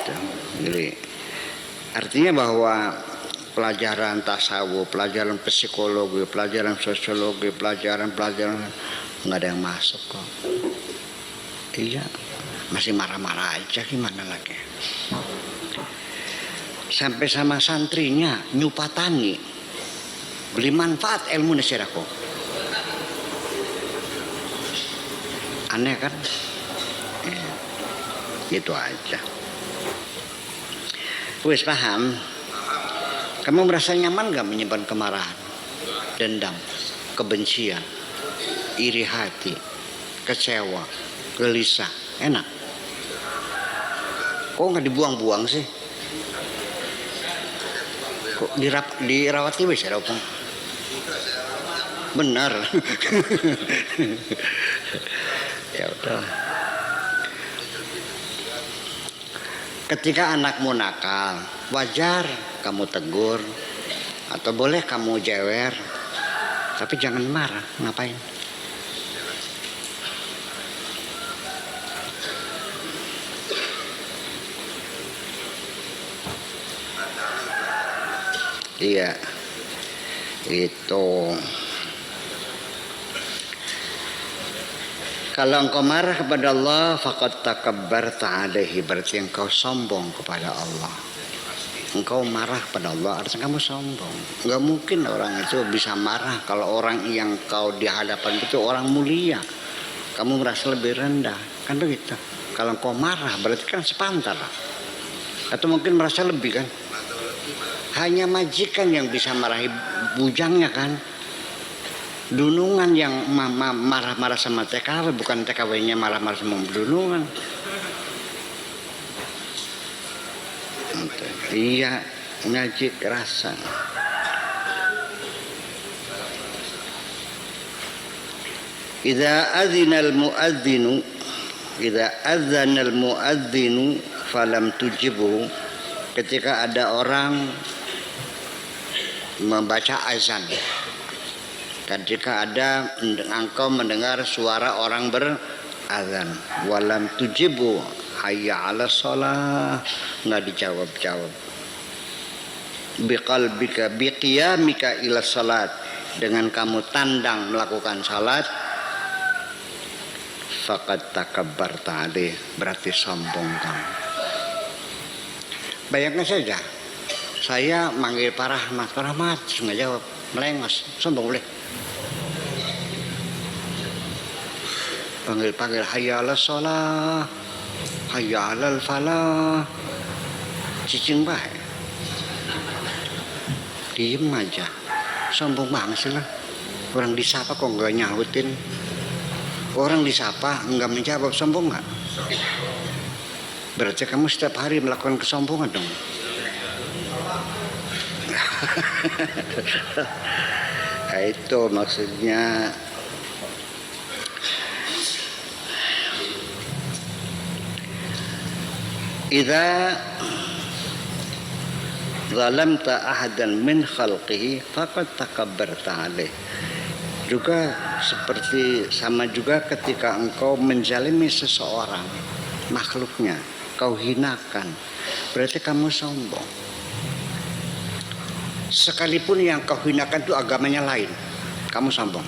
gitu. Jadi artinya bahwa pelajaran tasawuf, pelajaran psikologi, pelajaran sosiologi, pelajaran nggak ada yang masuk kok. Iya, masih marah-marah aja, gimana lagi. Sampai sama santrinya nyupatani, beli manfaat ilmu nasirako. Aneh kan? Gitu aja. Wes paham? Kamu merasa nyaman gak menyimpan kemarahan, dendam, kebencian, iri hati, kecewa, gelisah? Enak? Kok gak dibuang-buang sih? Kok dirawati wis ada apa? Benar. Ya udah. Ketika anakmu nakal, wajar kamu tegur atau boleh kamu jewer, tapi jangan marah. Ngapain? Iya, itu. Kalau engkau marah kepada Allah, faqad takabbarta alaihi, berarti engkau sombong kepada Allah. Engkau marah kepada Allah, artinya kamu sombong. Enggak mungkin orang itu bisa marah kalau orang yang kau di hadapan itu orang mulia. Kamu merasa lebih rendah, kan begitu. Kalau engkau marah berarti kan sepantar. Atau mungkin merasa lebih kan. Hanya majikan yang bisa marahi bujangnya kan. Dunungan yang marah-marah sama TKW, bukan TKW-nya marah-marah sama dunungan. Iya, ngaji rasa. Idza adzana al-muadzinu falam tujibu, ketika ada orang membaca azan, ketika ada engkau mendengar suara orang berazan, walam tujibu hayya 'ala shalah, enggak dijawab-jawab. Biqalbika biqiyamika ila salat, dengan kamu tandang melakukan salat, faqad takabbarta alaih, berarti sombong kamu. Bayangkan saja, saya manggil Pak Rahmat, terus enggak jawab, melengos, sombong boleh. Panggil hayya 'ala shalah, hayya 'alal falah, cicing bae. Diem aja, sombong banget sih lah. Orang disapa kok enggak nyautin, orang disapa enggak menjawab, sombong enggak? Berarti kamu setiap hari melakukan kesombongan dong. Nah, itu maksudnya. Idza zalamta ahadan min khalqihi faqad takabbarta alaih. Juga seperti sama juga ketika engkau menzalimi seseorang, makhluknya kau hinakan, berarti kamu sombong. Sekalipun yang kau hinakan itu agamanya lain, kamu sombong.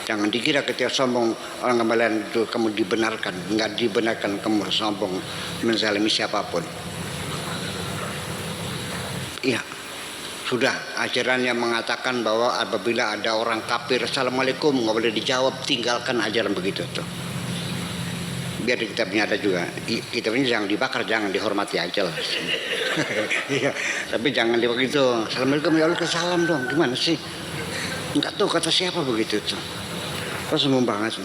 Jangan dikira ketika sombong orang kembalian itu kamu dibenarkan. Enggak dibenarkan kamu sombong menzalimi siapapun. Iya, sudah ajaran yang mengatakan bahwa apabila ada orang kafir assalamualaikum nggak boleh dijawab, tinggalkan ajaran begitu tuh. Biar di kitabnya ada juga, kitabnya jangan dibakar, jangan dihormati aja lah. Iya, tapi jangan begitu. Assalamualaikum, ya Allah, salam dong, gimana sih? Enggak tahu kata siapa begitu tuh. Terus sombong banget.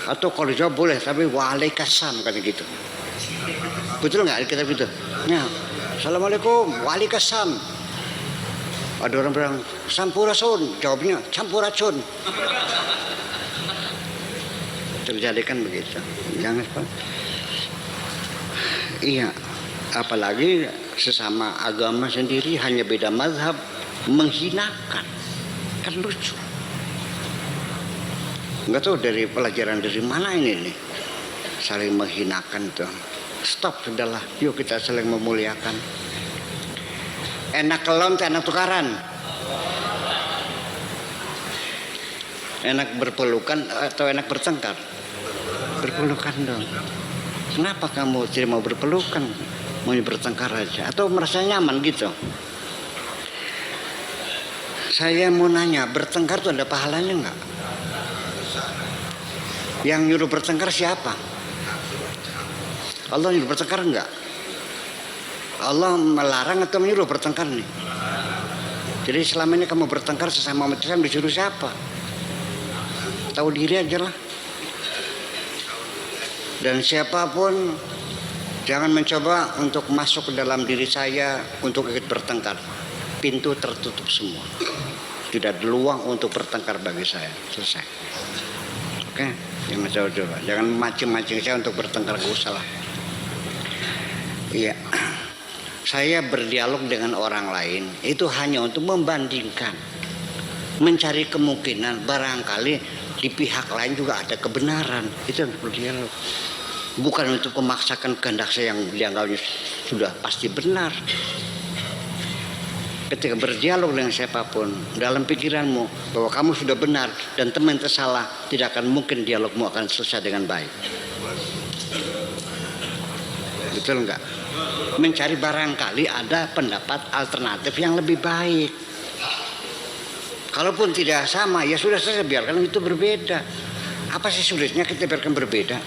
Atau kalau jawab boleh, tapi waalaikumsalam kan gitu. Betul nggak kitab itu? Ya, assalamualaikum, waalaikumsalam. Ada orang bilang sampurasun, jawabnya campuracun. Terjadi kan begitu. Jangan apa? Iya, apalagi sesama agama sendiri hanya beda mazhab, menghinakan, kan lucu. Enggak tahu dari pelajaran dari mana ini nih, saling menghinakan tuh. Stop, sudahlah. Yuk kita saling memuliakan. Enak kelon, enak tukaran. Enak berpelukan atau enak bertengkar? Berpelukan dong. Kenapa kamu tidak mau berpelukan? Mau bertengkar aja? Atau merasa nyaman gitu? Saya mau nanya, bertengkar itu ada pahalanya nggak? Yang nyuruh bertengkar siapa? Allah nyuruh bertengkar enggak? Allah melarang atau menyuruh bertengkar nih? Jadi selama ini kamu bertengkar sesama umat Islam disuruh siapa? Tahu diri aja lah. Dan siapapun jangan mencoba untuk masuk ke dalam diri saya untuk ikut bertengkar. Pintu tertutup semua. Tidak ada peluang untuk bertengkar bagi saya. Selesai. Oke, jangan coba. Jangan mancing-mancing saya untuk bertengkar, gak usah lah. Iya. Saya berdialog dengan orang lain itu hanya untuk membandingkan, mencari kemungkinan barangkali di pihak lain juga ada kebenaran. Itu yang berdialog. Bukan untuk memaksakan kehendak saya yang dianggapnya sudah pasti benar. Ketika berdialog dengan siapapun, dalam pikiranmu bahwa kamu sudah benar dan teman tersalah, tidak akan mungkin dialogmu akan selesai dengan baik. Betul enggak? Mencari barangkali ada pendapat alternatif yang lebih baik. Kalaupun tidak sama, ya sudah saya biarkan itu berbeda. Apa sih sulitnya kita biarkan berbeda?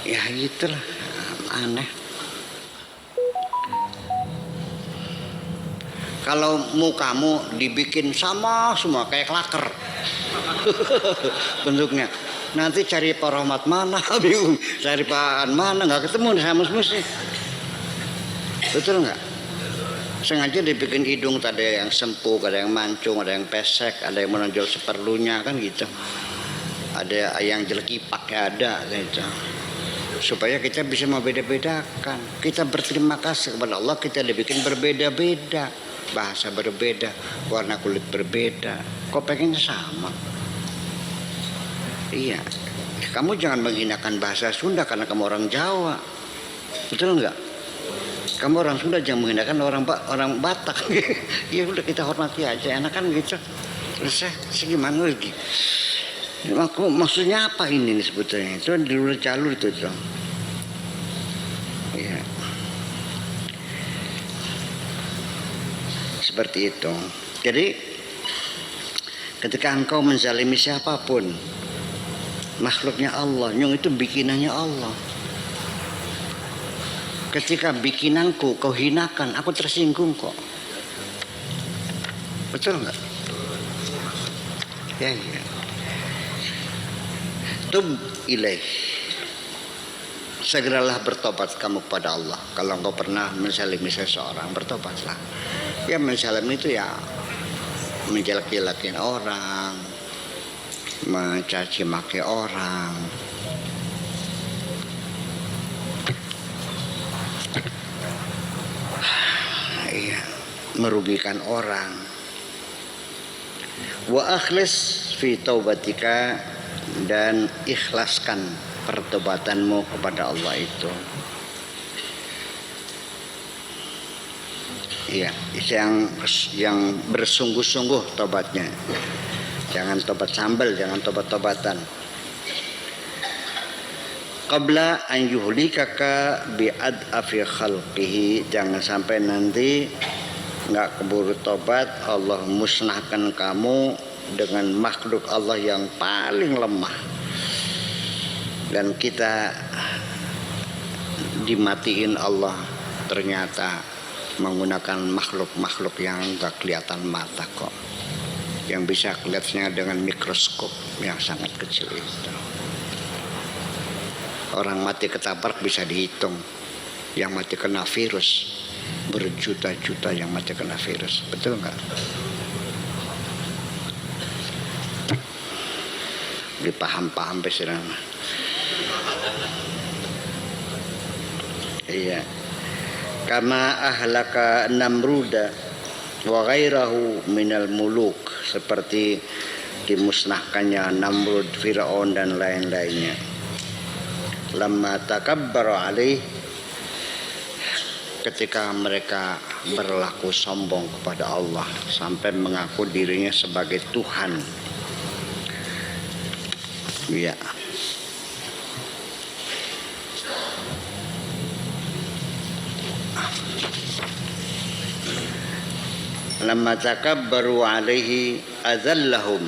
Ya itulah, aneh. Kalau mukamu dibikin sama semua kayak klaker bentuknya, nanti cari Pak Rahmat mana bingung, cari Pak An mana nggak ketemu sama mesti. Betul nggak? Sengaja dibikin hidung, ada yang sempuk, ada yang mancung, ada yang pesek, ada yang menonjol seperlunya kan gitu, ada yang jelek-ipak ada gitu. Supaya kita bisa membeda-bedakan. Kita berterima kasih kepada Allah, kita dibikin berbeda-beda, bahasa berbeda, warna kulit berbeda, kok pengennya sama. Iya, kamu jangan menghinakan bahasa Sunda karena kamu orang Jawa, betul enggak? Kamu orang Sunda jangan menghinakan orang Batak. Ya udah kita hormati aja, enak kan gitu. Selesai, segimana lagi? Maksudnya apa ini sebetulnya? Itu di luar jalur itu dong. Ya. Seperti itu. Jadi ketika engkau menzalimi siapapun, makhluknya Allah, yang itu bikinannya Allah. Ketika bikinanku kau hinakan, aku tersinggung kok. Betul nggak? Ya. Tub ilaih, segeralah bertobat kamu kepada Allah. Kalau engkau pernah menzalimi seseorang, bertobatlah. Ya menzalimi itu ya menjelek-jelekin orang, mencaci maki orang, iya, merugikan orang. Wa akhlis fi taubatika, dan ikhlaskan pertobatanmu kepada Allah itu. Iya, yang bersungguh-sungguh tobatnya. Jangan tobat sambal, jangan tobat-tobatan. Qabla an yuhlikaka bi'ad'afi khalqihi, jangan sampai nanti enggak keburu tobat Allah musnahkan kamu dengan makhluk Allah yang paling lemah, dan kita dimatiin Allah ternyata menggunakan makhluk-makhluk yang enggak kelihatan mata kok, yang bisa kelihatannya dengan mikroskop yang sangat kecil itu. Orang mati ketabrak bisa dihitung, yang mati kena virus berjuta-juta yang mati kena virus, betul nggak? Dipaham-paham pesan. Iya. Kama ahlaka Namruda wa ghairahu minal muluk, seperti dimusnahkannya Namrud, Firaun dan lain-lainnya. lamma takabbaru alaih, ketika mereka berlaku sombong kepada Allah sampai mengaku dirinya sebagai Tuhan. Ya. Lamma takabbaru alaihi adzallahum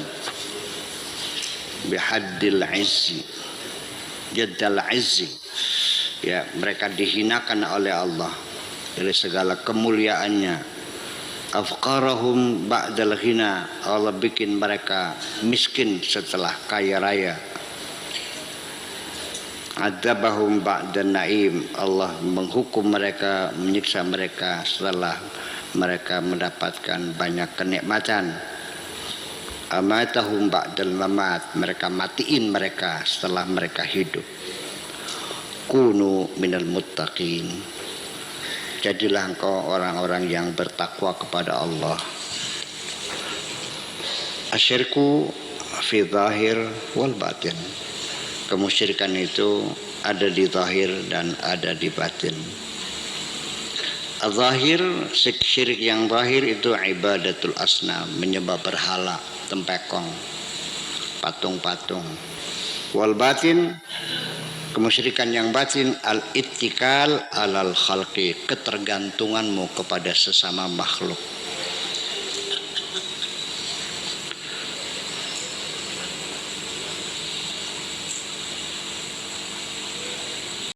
bihaddil izzi, jaddal izzi. Ya, mereka dihinakan oleh Allah dari segala kemuliaannya. Afqarahum ba'dal ghina, Allah bikin mereka miskin setelah kaya raya. Adzabahum ba'dan naim, Allah menghukum mereka, menyiksa mereka setelah mereka mendapatkan banyak kenikmatan. Amatahum ba'dal mamat, mereka matiin mereka setelah mereka hidup. Kunu minal muttaqin, jadilah engkau orang-orang yang bertakwa kepada Allah. Asyirku fi zahir wal batin, kemusyrikan itu ada di zahir dan ada di batin. Zahir, syirik yang zahir itu ibadatul asnam, menyembah berhala, tempekong, patung-patung. Wal batin, kemusyrikan yang batin, al-ittikal alal khalqi, ketergantunganmu kepada sesama makhluk.